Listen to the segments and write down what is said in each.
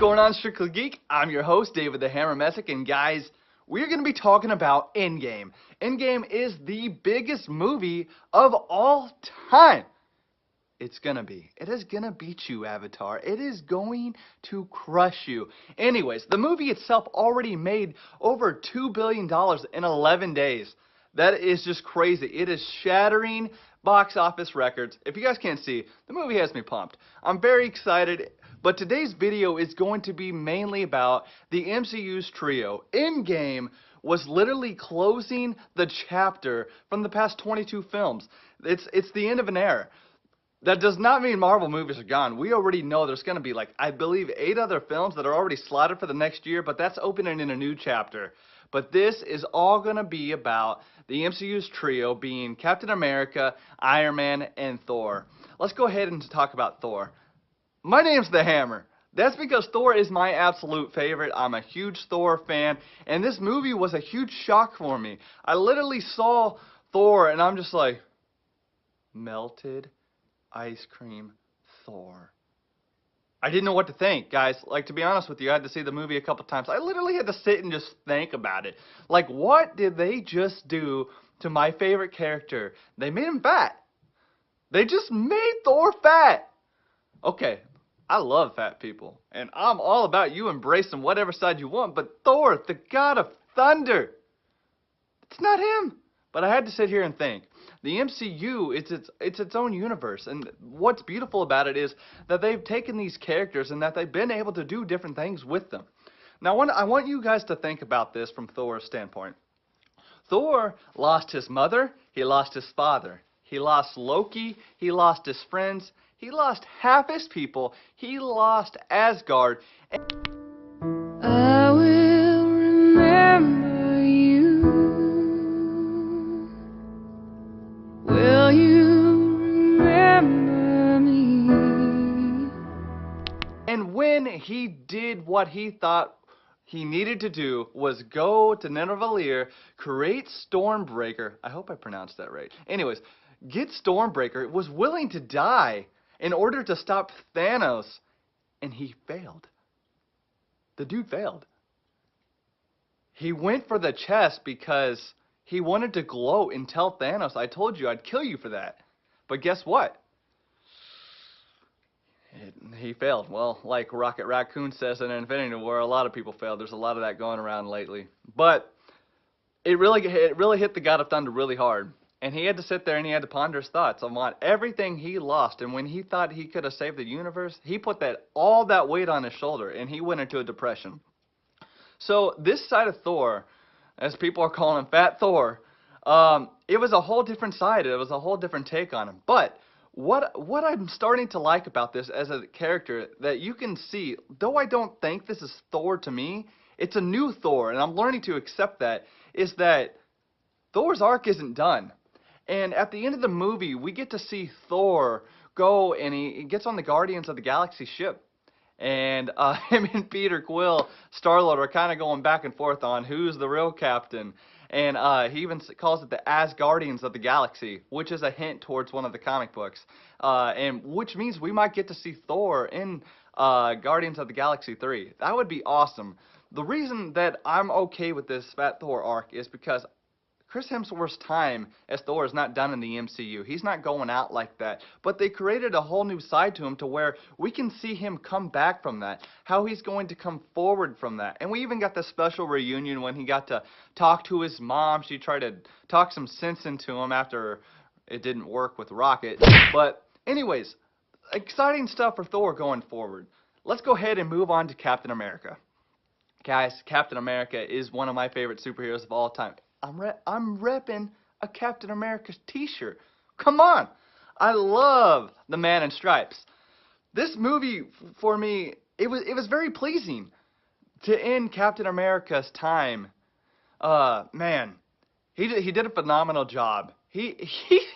going on, Strictly Geek? I'm your host, David the Hammer Messick, and guys, we're going to be talking about Endgame. Endgame is the biggest movie of all time. It's going to be. It is going to beat you, Avatar. It is going to crush you. Anyways, the movie itself already made over $2 billion in 11 days. That is just crazy. It is shattering box office records. If you guys can't see, the movie has me pumped. I'm very excited. But today's video is going to be mainly about the MCU's trio. Endgame was literally closing the chapter from the past 22 films. It's the end of an era. That does not mean Marvel movies are gone. We already know there's going to be, like, I believe 8 other films that are already slotted for the next year, but that's opening in a new chapter. But this is all going to be about the MCU's trio being Captain America, Iron Man, and Thor. Let's go ahead and talk about Thor. My name's The Hammer. That's because Thor is my absolute favorite. I'm a huge Thor fan, and this movie was a huge shock for me. I literally saw Thor, and I'm just like, melted ice cream Thor. I didn't know what to think, guys. Like, to be honest with you, I had to see the movie a couple times. I literally had to sit and just think about it. Like, what did they just do to my favorite character? They made him fat. They just made Thor fat. Okay, I love fat people, and I'm all about you embracing whatever side you want, but Thor, the god of thunder, it's not him. But I had to sit here and think. The MCU, it's its own universe, and what's beautiful about it is that they've taken these characters and that they've been able to do different things with them. Now, I want you guys to think about this from Thor's standpoint. Thor lost his mother, he lost his father, he lost Loki, he lost his friends, he lost half his people, he lost Asgard. I will remember you. Will you remember me? And when he did what he thought he needed to do was go to Nidavellir, create Stormbreaker. I hope I pronounced that right. Anyways, get Stormbreaker, was willing to die in order to stop Thanos, and he failed. The dude failed. He went for the chest because he wanted to gloat and tell Thanos, I told you I'd kill you for that. But guess what? He failed. Well, like Rocket Raccoon says in Infinity War, a lot of people failed. There's a lot of that going around lately. But it really hit the God of Thunder really hard. And he had to sit there and he had to ponder his thoughts on everything he lost. And when he thought he could have saved the universe, he put all that weight on his shoulder and he went into a depression. So this side of Thor, as people are calling him Fat Thor, it was a whole different side. It was a whole different take on him. But what I'm starting to like about this as a character, that you can see, though I don't think this is Thor to me, it's a new Thor, and I'm learning to accept that, is that Thor's arc isn't done. And at the end of the movie, we get to see Thor go and he gets on the Guardians of the Galaxy ship. And him and Peter Quill, Star-Lord, are kind of going back and forth on who's the real captain. And he even calls it the Asgardians of the Galaxy, which is a hint towards one of the comic books. And which means we might get to see Thor in Guardians of the Galaxy 3. That would be awesome. The reason that I'm okay with this Fat Thor arc is because Chris Hemsworth's time as Thor is not done in the MCU. He's not going out like that. But they created a whole new side to him to where we can see him come back from that. How he's going to come forward from that. And we even got the special reunion when he got to talk to his mom. She tried to talk some sense into him after it didn't work with Rocket. But anyways, exciting stuff for Thor going forward. Let's go ahead and move on to Captain America. Guys, Captain America is one of my favorite superheroes of all time. I'm repping a Captain America t-shirt. Come on. I love the Man in Stripes. This movie, for me, it was very pleasing to end Captain America's time. Man, he did a phenomenal job. He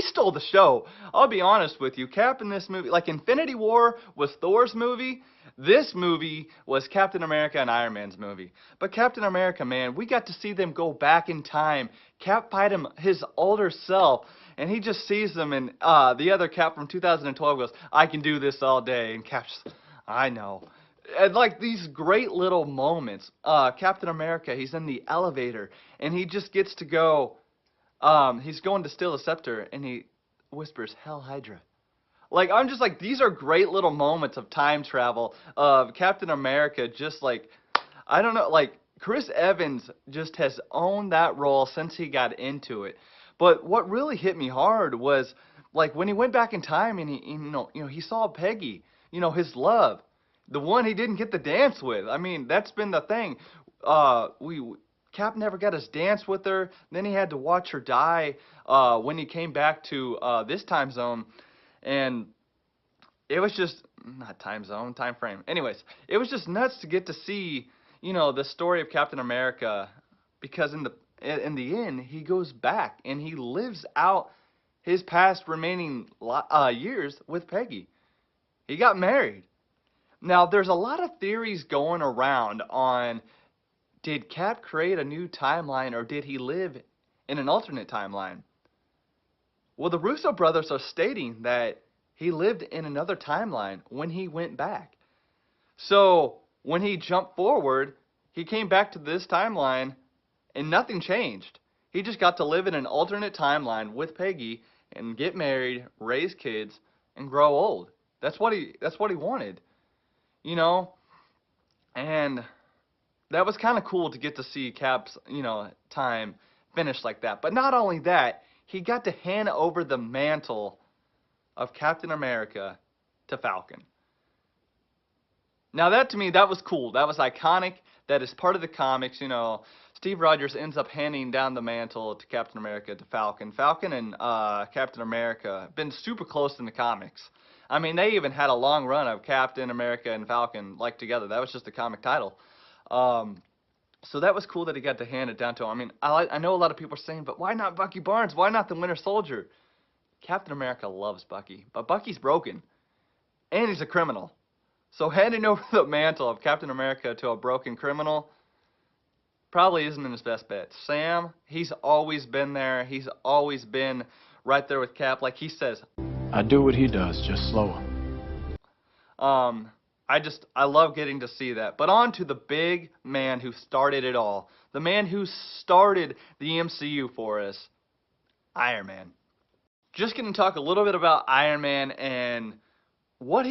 stole the show. I'll be honest with you. Cap in this movie, like Infinity War was Thor's movie, this movie was Captain America and Iron Man's movie. But Captain America, man, we got to see them go back in time. Cap fight his older self, and he just sees them, and the other Cap from 2012 goes, I can do this all day. And Cap's, I know. And like these great little moments. Captain America, he's in the elevator and he just gets to go. He's going to steal the scepter and he whispers, "Hell Hydra." Like I'm just like these are great little moments of time travel of Captain America just like I don't know like Chris Evans just has owned that role since he got into it. But what really hit me hard was like when he went back in time and he saw Peggy, his love, the one he didn't get to dance with. I mean, that's been the thing. We Cap never got his dance with her. Then he had to watch her die when he came back to this time zone. And it was just not time zone, time frame. Anyways, it was just nuts to get to see, the story of Captain America because in the end he goes back and he lives out his past remaining years with Peggy. He got married. Now there's a lot of theories going around on did Cap create a new timeline or did he live in an alternate timeline? Well, the Russo brothers are stating that he lived in another timeline when he went back. So when he jumped forward, he came back to this timeline and nothing changed. He just got to live in an alternate timeline with Peggy and get married, raise kids, and grow old. That's what he wanted, you know? And that was kind of cool to get to see Cap's, time finish like that. But not only that, he got to hand over the mantle of Captain America to Falcon. Now that to me, that was cool. That was iconic. That is part of the comics. Steve Rogers ends up handing down the mantle to Captain America to Falcon. Falcon and Captain America have been super close in the comics. I mean, they even had a long run of Captain America and Falcon like together. That was just a comic title. So that was cool that he got to hand it down to him. I mean, I know a lot of people are saying, but why not Bucky Barnes? Why not the Winter Soldier? Captain America loves Bucky, but Bucky's broken, and he's a criminal. So handing over the mantle of Captain America to a broken criminal probably isn't his best bet. Sam, he's always been there. He's always been right there with Cap. Like he says, I do what he does, just slower. I love getting to see that. But on to the big man who started it all. The man who started the MCU for us, Iron Man. Just going to talk a little bit about Iron Man and what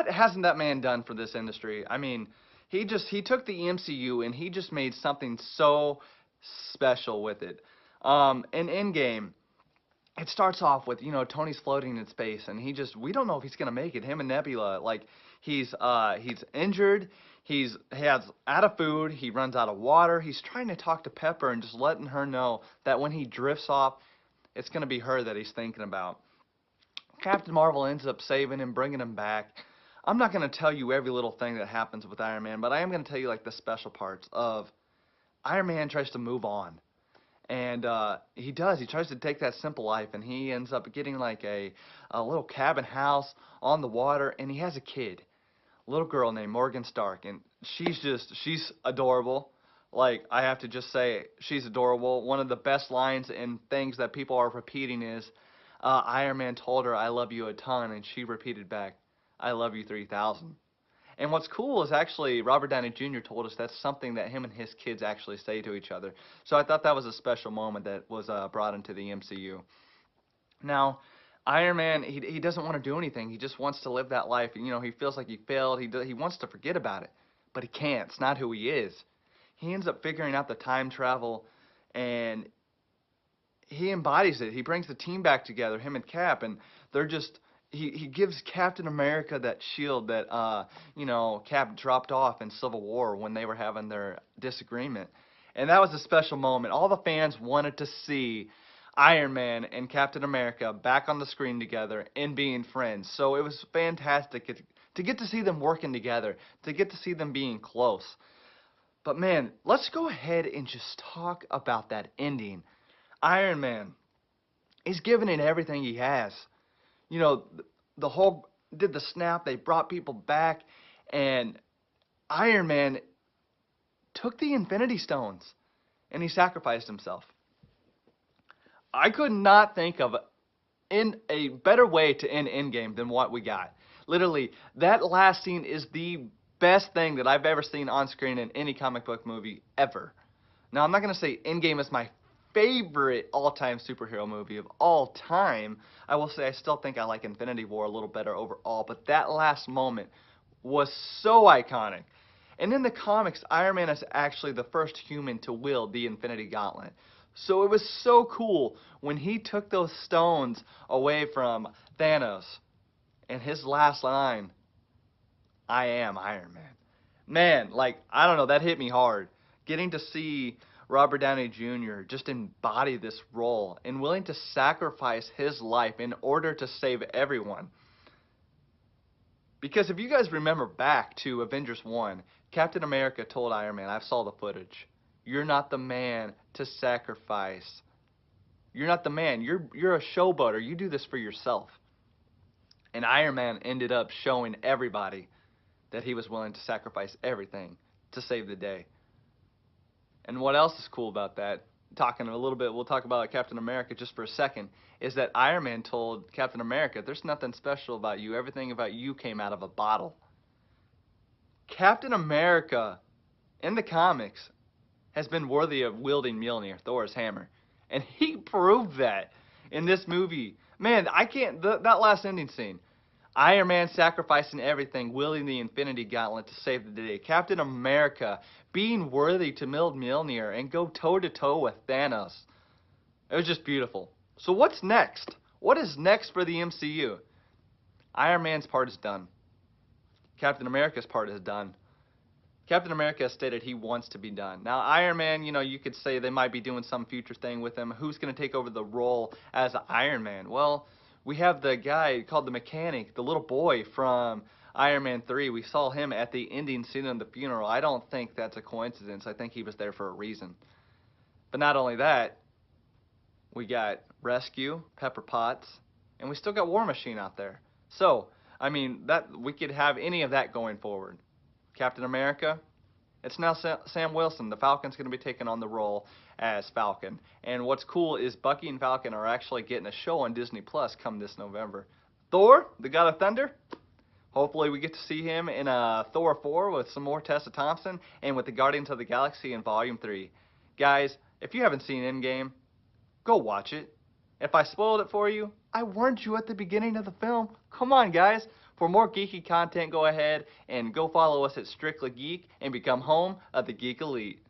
hasn't that man done for this industry? I mean, he took the MCU and he just made something so special with it. In Endgame, it starts off with, Tony's floating in space and we don't know if he's gonna make it. Him and Nebula, like he's injured, he has out of food, he runs out of water, he's trying to talk to Pepper and just letting her know that when he drifts off, it's gonna be her that he's thinking about. Captain Marvel ends up saving him, bringing him back. I'm not going to tell you every little thing that happens with Iron Man, but I am going to tell you like the special parts of Iron Man tries to move on. And he does. He tries to take that simple life, and he ends up getting like a little cabin house on the water, and he has a kid, a little girl named Morgan Stark, and she's adorable. Like, I have to just say, she's adorable. One of the best lines and things that people are repeating is, Iron Man told her, "I love you a ton," and she repeated back, "I love you 3,000." And what's cool is actually Robert Downey Jr. told us that's something that him and his kids actually say to each other. So I thought that was a special moment that was brought into the MCU. Now, Iron Man, he doesn't want to do anything. He just wants to live that life. He feels like he failed. He wants to forget about it, but he can't. It's not who he is. He ends up figuring out the time travel, and he embodies it. He brings the team back together, him and Cap, and they're just he gives Captain America that shield that Cap dropped off in Civil War when they were having their disagreement. And that was a special moment. All the fans wanted to see Iron Man and Captain America back on the screen together and being friends. So it was fantastic to get to see them working together, to get to see them being close. But man, let's go ahead and just talk about that ending. Iron Man, he's giving it everything he has. The whole did the snap, they brought people back, and Iron Man took the Infinity Stones, and he sacrificed himself. I could not think of in a better way to end Endgame than what we got. Literally, that last scene is the best thing that I've ever seen on screen in any comic book movie ever. Now, I'm not going to say Endgame is my favorite all-time superhero movie of all time. I will say I still think I like Infinity War a little better overall, but that last moment was so iconic. And in the comics, Iron Man is actually the first human to wield the Infinity Gauntlet. So it was so cool when he took those stones away from Thanos and his last line, I am Iron Man. Man, like, I don't know, that hit me hard. Getting to see Robert Downey Jr. just embody this role and willing to sacrifice his life in order to save everyone. Because if you guys remember back to Avengers 1, Captain America told Iron Man, I saw the footage, you're not the man to sacrifice. You're not the man. You're a showboater. You do this for yourself. And Iron Man ended up showing everybody that he was willing to sacrifice everything to save the day. And what else is cool about that, talking a little bit, we'll talk about Captain America just for a second, is that Iron Man told Captain America, there's nothing special about you. Everything about you came out of a bottle. Captain America, in the comics, has been worthy of wielding Mjolnir, Thor's hammer. And he proved that in this movie. Man, I can't, that last ending scene. Iron Man sacrificing everything, wielding the Infinity Gauntlet to save the day. Captain America being worthy to wield Mjolnir and go toe-to-toe with Thanos. It was just beautiful. So what's next? What is next for the MCU? Iron Man's part is done. Captain America's part is done. Captain America has stated he wants to be done. Now, Iron Man, you know, you could say they might be doing some future thing with him. Who's going to take over the role as Iron Man? Well, we have the guy called the mechanic, the little boy from Iron Man 3. We saw him at the ending scene of the funeral. I don't think that's a coincidence. I think he was there for a reason. But not only that, we got Rescue, Pepper Potts, and we still got War Machine out there. So, I mean, that we could have any of that going forward. Captain America, it's now Sam Wilson. The Falcon's going to be taking on the role as Falcon. And what's cool is Bucky and Falcon are actually getting a show on Disney Plus come this November. Thor, the God of Thunder, hopefully we get to see him in Thor 4 with some more Tessa Thompson and with the Guardians of the Galaxy in Volume 3. Guys, if you haven't seen Endgame, go watch it. If I spoiled it for you, I warned you at the beginning of the film. Come on, guys. For more geeky content, go ahead and go follow us at Strictly Geek and become home of the Geek Elite.